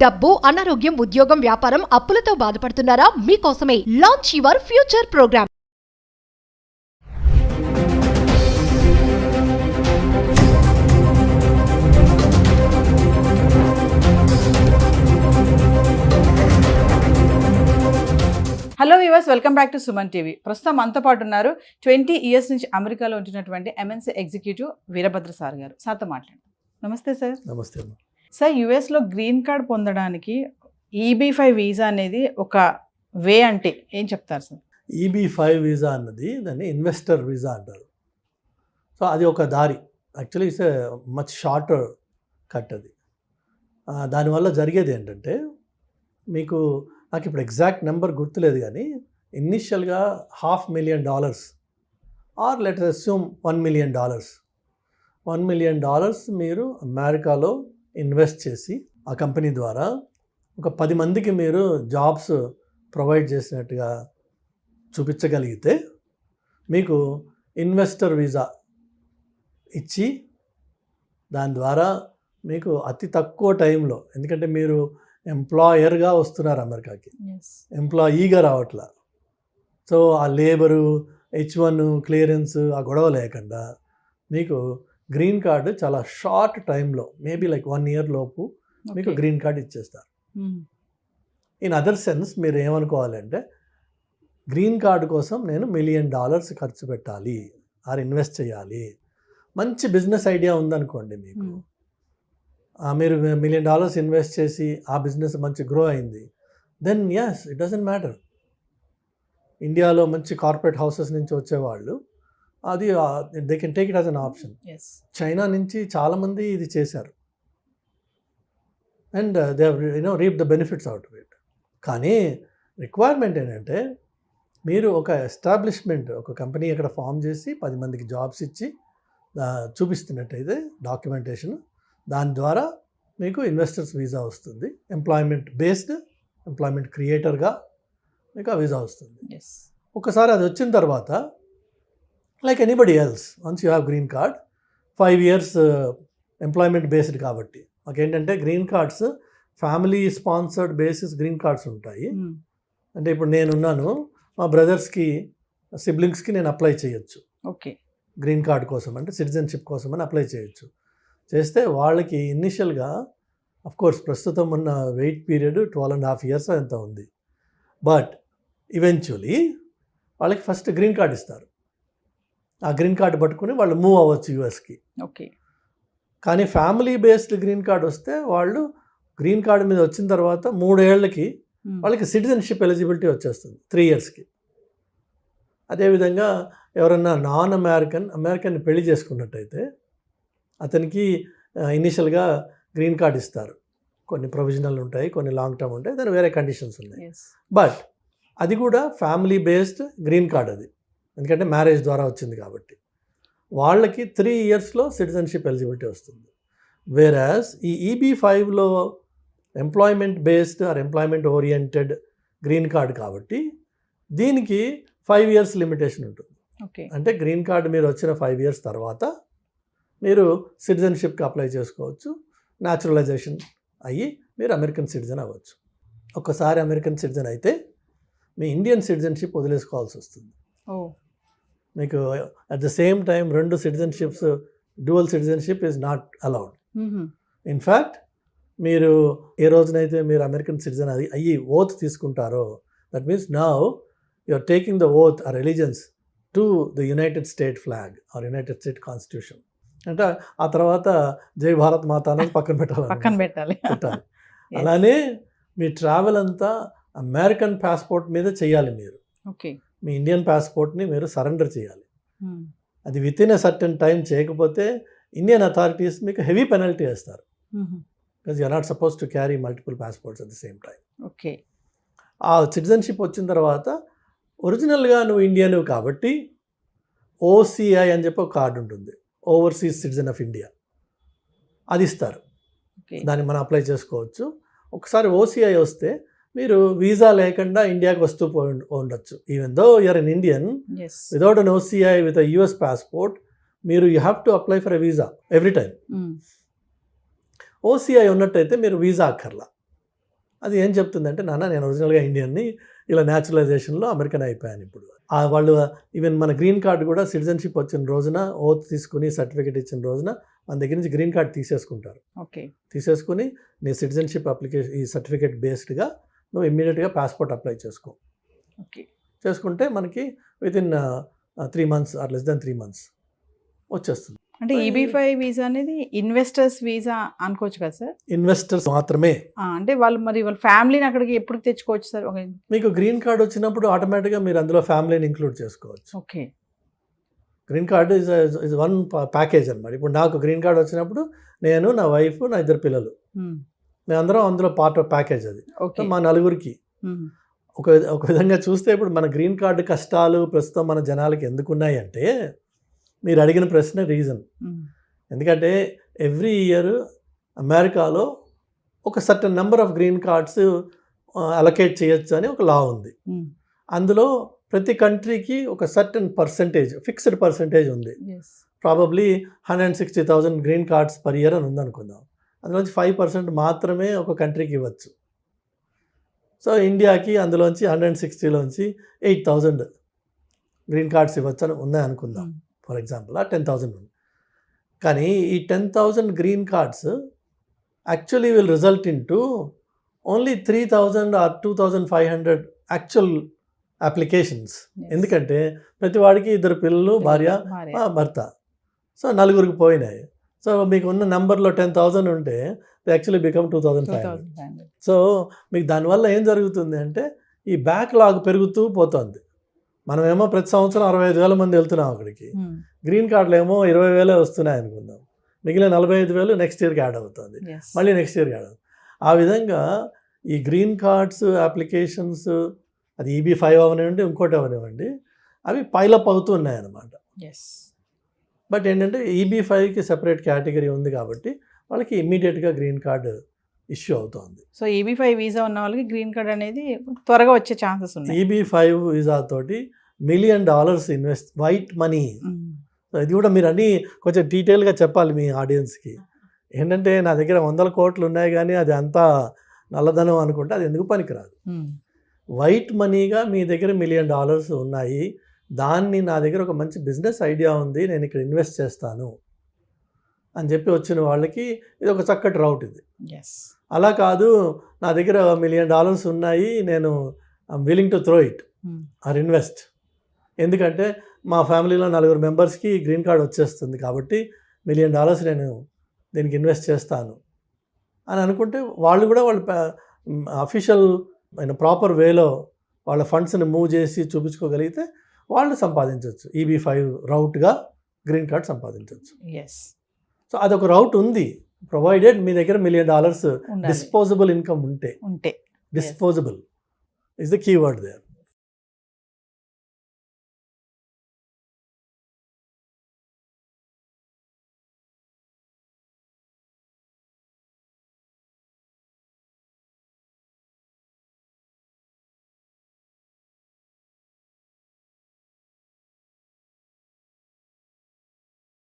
డబ్బు, అనారోగ్యం, ఉద్యోగం, వ్యాపారం, అప్పులతో బాధపడుతున్నారా? మీకోసమే launch your future programme. Hello viewers, welcome back to Suman TV. ప్రస్తుతం మనతో పాటు ఉన్నారు 20 years నుంచి అమెరికాలో ఉంటున్నటువంటి ఎంఎన్సీ ఎగ్జిక్యూటివ్ వీరభద్ర సార్ గారు. సార్తో మాట్లాడండి. నమస్తే సార్. నమస్తే. సార్, యుఎస్లో గ్రీన్ కార్డ్ పొందడానికి EB-5 వీసా అనేది ఒక వే అంటే ఏం చెప్తారు సార్? EB-5 వీసా అన్నది దాన్ని ఇన్వెస్టర్ వీసా అంటారు. సో అది ఒక దారి. Actually it's much shorter cut అది. దానివల్ల జరిగేది ఏంటంటే, మీకు నాకు ఇప్పుడు ఎగ్జాక్ట్ నెంబర్ గుర్తులేదు కానీ ఇనిషియల్గా $500,000 are let assume $1 million. $1 million మీరు అమెరికాలో ఇన్వెస్ట్ చేసి ఆ కంపెనీ ద్వారా ఒక 10 మందికి మీరు జాబ్స్ ప్రొవైడ్ చేసినట్టుగా చూపించగలిగితే మీకు ఇన్వెస్టర్ వీసా ఇచ్చి దాని ద్వారా మీకు అతి తక్కువ టైంలో, ఎందుకంటే మీరు ఎంప్లాయర్గా వస్తున్నారు అమెరికాకి, ఎంప్లాయీగా రావట్లా. సో ఆ లేబరు, H1 క్లియరెన్స్, ఆ గొడవ లేకుండా మీకు గ్రీన్ కార్డు చాలా షార్ట్ టైంలో, మేబీ లైక్ 1 year లోపు మీకు గ్రీన్ కార్డ్ ఇచ్చేస్తారు. ఇన్ అదర్ సెన్స్ మీరు ఏమనుకోవాలంటే, గ్రీన్ కార్డు కోసం నేను $1 million ఖర్చు పెట్టాలి ఆర్ ఇన్వెస్ట్ చేయాలి. మంచి బిజినెస్ ఐడియా ఉందనుకోండి మీకు, మీరు $1 million ఇన్వెస్ట్ చేసి ఆ బిజినెస్ మంచి గ్రో అయింది, then yes it doesn't matter. ఇండియాలో మంచి కార్పొరేట్ హౌసెస్ నుంచి వచ్చేవాళ్ళు అది they can take it as an option. China నుంచి చాలామంది ఇది చేశారు and they reap the benefits out of it. కానీ రిక్వైర్మెంట్ ఏంటంటే, మీరు ఒక ఎస్టాబ్లిష్మెంట్, ఒక కంపెనీ అక్కడ ఫామ్ చేసి 10 మందికి జాబ్స్ ఇచ్చి చూపిస్తున్నట్టయితే డాక్యుమెంటేషన్, దాని ద్వారా మీకు ఇన్వెస్టర్స్ వీసా వస్తుంది. ఎంప్లాయ్మెంట్ క్రియేటర్గా మీకు ఆ వీసా వస్తుంది. ఒకసారి అది వచ్చిన తర్వాత, like anybody else, once you have green card, 5 years employment based కాబట్టి మాకేంటంటే green cards family sponsored basis green cards ఉంటాయి. అంటే ఇప్పుడు నేనున్నాను, మా బ్రదర్స్కి, సిబ్లింగ్స్కి నేను అప్లై చేయొచ్చు. ఓకే, గ్రీన్ కార్డ్ కోసం, అంటే సిటిజన్షిప్ కోసం అని అప్లై చేయొచ్చు. చేస్తే వాళ్ళకి ఇనిషియల్గా అఫ్కోర్స్ ప్రస్తుతం ఉన్న వెయిట్ పీరియడ్ 12.5 years ఎంత ఉంది, బట్ ఈవెన్చువలీ వాళ్ళకి ఫస్ట్ గ్రీన్ కార్డ్ ఇస్తారు. ఆ గ్రీన్ కార్డు పట్టుకుని వాళ్ళు మూవ్ అవ్వచ్చు యూఎస్కి. ఓకే. కానీ ఫ్యామిలీ బేస్డ్ గ్రీన్ కార్డ్ వస్తే వాళ్ళు గ్రీన్ కార్డు మీద వచ్చిన తర్వాత 3 ఏళ్ళకి వాళ్ళకి సిటిజన్షిప్ ఎలిజిబిలిటీ వచ్చేస్తుంది, 3 yearsకి. అదేవిధంగా ఎవరన్నా నాన్ అమెరికన్ పెళ్లి చేసుకున్నట్టయితే అతనికి ఇనిషియల్గా గ్రీన్ కార్డ్ ఇస్తారు. కొన్ని ప్రొవిజనల్ ఉంటాయి, కొన్ని లాంగ్ టర్మ్ ఉంటాయి, దాని వేరే కండిషన్స్ ఉన్నాయి. బట్ అది కూడా ఫ్యామిలీ బేస్డ్ గ్రీన్ కార్డ్ అది, ఎందుకంటే మ్యారేజ్ ద్వారా వచ్చింది కాబట్టి వాళ్ళకి 3 yearsలో సిటిజన్షిప్ ఎలిజిబిలిటీ వస్తుంది. వేరాజ్ ఈ EB-5లో employment based or employment oriented green card కాబట్టి దీనికి 5 years లిమిటేషన్ ఉంటుంది. అంటే గ్రీన్ కార్డ్ మీరు వచ్చిన 5 years తర్వాత మీరు సిటిజన్షిప్కి అప్లై చేసుకోవచ్చు, న్యాచురలైజేషన్ అయ్యి మీరు అమెరికన్ సిటిజన్ అవ్వచ్చు. ఒక్కసారి అమెరికన్ సిటిజన్ అయితే మీ ఇండియన్ సిటిజన్షిప్ వదిలేసుకోవాల్సి వస్తుంది. మీకు at the same time 2 citizenships, dual citizenship is not allowed. In fact మీరు ఏ రోజునైతే మీరు అమెరికన్ సిటిజన్ అయ్యి ఓత్ తీసుకుంటారో, that means now you are taking the oath or allegiance to the United State flag or United State constitution. అంటే ఆ తర్వాత జై భారత్ మాత అనేది పక్కన పెట్టాలి. అలానే మీ ట్రావెల్ అంతా అమెరికన్ పాస్పోర్ట్ మీద చేయాలి. మీరు మీ ఇండియన్ పాస్పోర్ట్ని మీరు సరెండర్ చేయాలి. అది within a certain time చేయకపోతే ఇండియన్ అథారిటీస్ మీకు హెవీ పెనల్టీ వేస్తారు. Because you are not suppose to carry multiple passports at the same time. Okay. ఆ సిటిజన్షిప్ వచ్చిన తర్వాత ఒరిజినల్గా నువ్వు ఇండియన్ కాబట్టి OCI అని చెప్పి ఒక కార్డు ఉంటుంది, ఓవర్సీస్ సిటిజన్ ఆఫ్ ఇండియా, అది ఇస్తారు. దాన్ని మనం అప్లై చేసుకోవచ్చు. ఒకసారి OCI వస్తే మీరు వీసా లేకుండా ఇండియాకి వస్తూ ఉండొచ్చు. Even though you're an Indian without an OCI with US passport, మీరు you have to apply for a visa every time. OCI ఉన్నట్టయితే మీరు వీసా అక్కర్లా. అది ఏం చెప్తుందంటే, నాన్న నేను ఒరిజినల్గా ఇండియన్ని, ఇలా న్యాచురలైజేషన్లో అమెరికన్ అయిపోయాను ఇప్పుడు. వాళ్ళు ఈవెన్ మన గ్రీన్ కార్డు కూడా సిటిజన్షిప్ వచ్చిన రోజున ఓత్ తీసుకుని సర్టిఫికేట్ ఇచ్చిన రోజున మన దగ్గర నుంచి గ్రీన్ కార్డు తీసేసుకుంటారు. ఓకే. తీసేసుకుని నీ సిటిజన్షిప్ అప్లికేషన్ ఈ సర్టిఫికేట్ బేస్డ్గా నువ్వు ఇమ్మీడియట్గా పాస్పోర్ట్ అప్లై చేసుకో. ఓకే. చేసుకుంటే మనకి within 3 months or less than 3 months వచ్చేస్తుంది. అంటే EB-5 వీసా అనేది ఇన్వెస్టర్స్ వీసా అనుకోవచ్చు కదా సార్? ఇన్వెస్టర్స్ మాత్రమే. అంటే వాళ్ళ ఫ్యామిలీని అక్కడికి ఎప్పుడు తెచ్చుకోవచ్చు సార్? మీకు గ్రీన్ కార్డ్ వచ్చినప్పుడు ఆటోమేటిక్గా మీరు అందులో ఫ్యామిలీని ఇంక్లూడ్ చేసుకోవచ్చు. Okay. Green card is one package అనమాట. ఇప్పుడు నాకు గ్రీన్ కార్డ్ వచ్చినప్పుడు నేను, నా వైఫ్, నా 2 పిల్లలు, మేమందరం అందులో పార్ట్ ఆఫ్ ప్యాకేజ్ అది. మా నలుగురికి ఒక విధంగా చూస్తే ఇప్పుడు మన గ్రీన్ కార్డు కష్టాలు ప్రస్తుతం మన జనాలకి ఎందుకున్నాయి అంటే, మీరు అడిగిన ప్రశ్న రీజన్. ఎందుకంటే ఎవ్రీ ఇయర్ అమెరికాలో ఒక certain number of green cards allocate చేయొచ్చు అని ఒక లా ఉంది. అందులో ప్రతి కంట్రీకి ఒక సర్టన్ పర్సంటేజ్, ఫిక్స్డ్ పర్సంటేజ్ ఉంది. Probably 160,000 green cards per year అని ఉందనుకుందాం. అందులోంచి 5% మాత్రమే ఒక కంట్రీకి ఇవ్వచ్చు. సో ఇండియాకి అందులోంచి 160లోంచి 8,000 గ్రీన్ కార్డ్స్ ఇవ్వచ్చు అని ఉన్నాయి అనుకుందాం. ఫర్ ఎగ్జాంపుల్ 10,000 ఉంది. కానీ ఈ 10,000 green cards actually will result in to only 3,000 or 2,500 actual applications. ఎందుకంటే ప్రతి వాడికి 2 పిల్లలు, భార్య, భర్త, సో 4గురికి పోయినాయి. సో మీకు ఉన్న నెంబర్లో 10,000 ఉంటే యాక్చువల్లీ బికమ్ 2,500. సో మీకు దానివల్ల ఏం జరుగుతుంది అంటే ఈ బ్యాక్లాగ్ పెరుగుతూ పోతుంది. మనమేమో ప్రతి సంవత్సరం 65,000 మంది వెళ్తున్నాం అక్కడికి. గ్రీన్ కార్డులు ఏమో 20,000 వస్తున్నాయి అనుకుందాం. మిగిలిన 45,000 నెక్స్ట్ ఇయర్కి యాడ్ అవుతుంది, మళ్ళీ నెక్స్ట్ ఇయర్కి యాడ్ అవుతుంది. ఆ విధంగా ఈ గ్రీన్ కార్డ్స్ అప్లికేషన్స్, అది EB-5 అవనివ్వండి, ఇంకోటి అవనివ్వండి, అవి పైలప్ అవుతూ ఉన్నాయన్నమాట. బట్ ఏంటంటే EB-5కి సెపరేట్ కేటగిరీ ఉంది కాబట్టి వాళ్ళకి ఇమ్మీడియట్గా గ్రీన్ కార్డు ఇష్యూ అవుతుంది. సో EB-5 వీసా ఉన్న వాళ్ళకి గ్రీన్ కార్డ్ అనేది త్వరగా వచ్చే ఛాన్సెస్ ఉన్నాయి. EB-5 వీసా తోటి $1 million ఇన్వెస్ట్, వైట్ మనీ. ఇది కూడా మీరు అన్నీ కొంచెం డీటెయిల్గా చెప్పాలి మీ ఆడియన్స్కి. ఏంటంటే నా దగ్గర 100 కోట్లు ఉన్నాయి కానీ అది అంతా నల్లధనం అనుకుంటే అది ఎందుకు పనికిరాదు. వైట్ మనీగా మీ దగ్గర $1 million ఉన్నాయి, దాన్ని నా దగ్గర ఒక మంచి బిజినెస్ ఐడియా ఉంది, నేను ఇక్కడ ఇన్వెస్ట్ చేస్తాను అని చెప్పి వచ్చిన వాళ్ళకి ఇది ఒక చక్కటి రౌట్ ఇది. అలా కాదు, నా దగ్గర $1 million ఉన్నాయి, నేను I'm willing to throw it or invest, ఎందుకంటే మా ఫ్యామిలీలో 4 మెంబర్స్కి గ్రీన్ కార్డ్ వచ్చేస్తుంది కాబట్టి $1 million నేను దీనికి ఇన్వెస్ట్ చేస్తాను అని అనుకుంటే వాళ్ళు కూడా వాళ్ళు అఫీషియల్ అయిన ప్రాపర్ వేలో వాళ్ళ ఫండ్స్ని మూవ్ చేసి చూపించుకోగలిగితే వాళ్ళు సంపాదించవచ్చు. EB-5 రౌట్గా గ్రీన్ కార్డ్ సంపాదించవచ్చు. సో అదొక రౌట్ ఉంది, ప్రొవైడెడ్ మీ దగ్గర $1 million డిస్పోజబుల్ ఇన్కమ్ ఉంటే. Disposable is the keyword there.